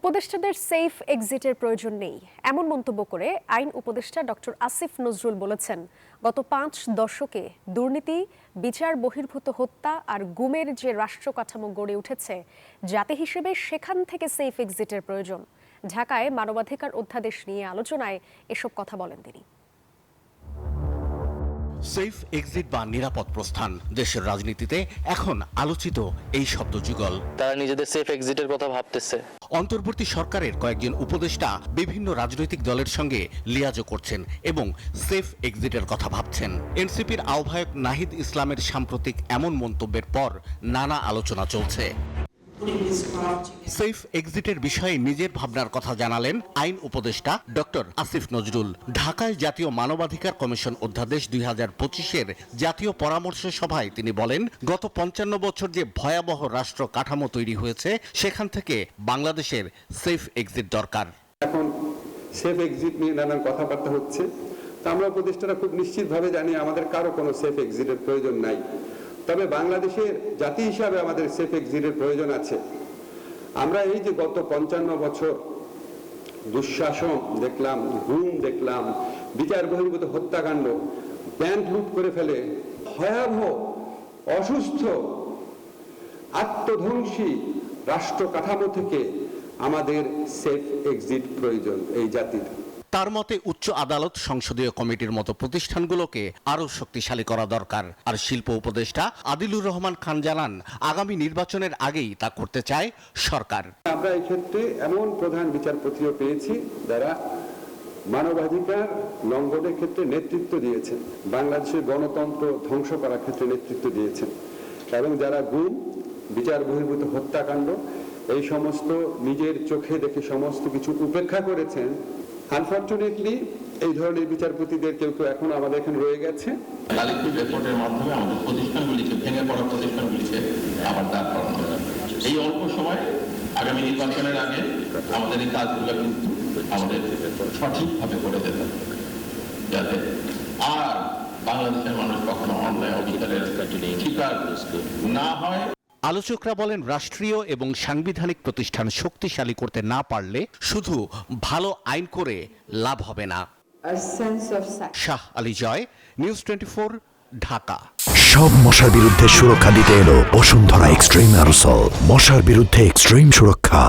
উপদেষ্টাদের সেফ এক্সিটের প্রয়োজন নেই এমন মন্তব্য করে আইন উপদেষ্টা ডক্টর আসিফ নজরুল বলেছেন, গত ৫ দশকে দুর্নীতি, বিচার বহির্ভূত হত্যা আর গুমের যে রাষ্ট্র কাঠামো গড়ে উঠেছে জাতি হিসেবে, সেখান থেকে সেফ এক্সিটের প্রয়োজন। ঢাকায় মানবাধিকার অধ্যাদেশ নিয়ে আলোচনায় এসব কথা বলেন তিনি। সেফ এক্সিট বা নিরাপদ প্রস্থান দেশের রাজনীতিতে এখন আলোচিত এই শব্দযুগল। তারা নিজেদের সেফ এক্সিটের কথা ভাবতেছে। অন্তর্বর্তী সরকারের কয়েকজন উপদেষ্টা বিভিন্ন রাজনৈতিক দলের সঙ্গে লিয়াজো করছেন এবং সেফ এক্সিটের কথা ভাবছেন। এনসিপির আহ্বায়ক নাহিদ ইসলামের সাম্প্রতিক এমন মন্তব্যের পর নানা আলোচনা চলছে। সেফ এক্সিটের বিষয়ে নিজের ভাবনার কথা জানালেন আইন উপদেষ্টা ডক্টর আসিফ নজরুল। ঢাকায় জাতীয় মানবাধিকার কমিশন অধ্যাদেশ ২০২৫-এর জাতীয় পরামর্শ সভায় তিনি বলেন, গত ৫৫ বছর যে ভয়াবহ রাষ্ট্র কাঠামো তৈরি হয়েছে, সেখান থেকে বাংলাদেশের সেফ এক্সিট দরকার। এখন সেফ এক্সিট নিয়ে নানান কথাবার্তা হচ্ছে, তা আমরা উপদেষ্টারা খুব নিশ্চিতভাবে জানি আমাদের কারো কোনো সেফ এক্সিটের প্রয়োজন নাই। তবে বাংলাদেশের জাতি হিসাবে আমাদের সেফ এক্সিটের প্রয়োজন আছে। আমরা এই যে গত ৫৫ বছর দুঃশাসন দেখলাম, গুম দেখলাম, বিচার বহির্ভূত হত্যাকাণ্ড, ব্যাংক লুট করে ফেলে, ভয়াবহ অসুস্থ আত্মধ্বংসী রাষ্ট্র কাঠামো থেকে আমাদের সেফ এক্সিট প্রয়োজন এই জাতির। তার মতে উচ্চ আদালত, সংসদীয় কমিটির মতো প্রতিষ্ঠানগুলোকে আরও শক্তিশালী করা দরকার। আর শিল্প উপদেষ্টা আদিলুর রহমান খান জানান, আগামী নির্বাচনের আগেই তা করতে চায় সরকার। আমরা এই ক্ষেত্রে এমন প্রধান বিচারপতিও পেয়েছি যারা মানবাধিকার লঙ্ঘনের ক্ষেত্রে নেতৃত্ব দিয়েছেন, বাংলাদেশের গণতন্ত্র ধ্বংস করার ক্ষেত্রে নেতৃত্ব দিয়েছেন, এবং যারা গুম, বিচার বহির্ভূত হত্যাকাণ্ড এই সমস্ত নিজের চোখে দেখে সমস্ত কিছু উপেক্ষা করেছেন। আনফরচুনেটলি এই ধরনের বিচারপতিদের কেউ কেউ এখন আমাদের এখানে রয়ে গেছে। কালেক্টিভ রিপোর্টের মাধ্যমে আমাদের প্রতিষ্ঠানগুলিকে, ভেঙে পড়া প্রতিষ্ঠানগুলিকে আবার দাঁড় করানো হবে। এই অল্প সময় আগামী নির্বাচনের আগে আমাদের এই কাজগুলো কিন্তু আমাদের সঠিকভাবে করে যেতে হবে, যাতে আর বাংলাদেশের মানুষ কখনো অন্যায় অবিচারের শিকার না হয়। আলোচকরা বলেন, রাষ্ট্রীয় এবং সাংবিধানিক প্রতিষ্ঠান শক্তিশালী করতে না পারলে শুধু ভালো আইন করে লাভ হবে না। শাহ আলী জয়, নিউজ 24, ঢাকা। সব মশার বিরুদ্ধে সুরক্ষা দিতে এলো বসুন্ধরা এক্সট্রিম অ্যারোসল। মশার বিরুদ্ধে এক্সট্রিম সুরক্ষা।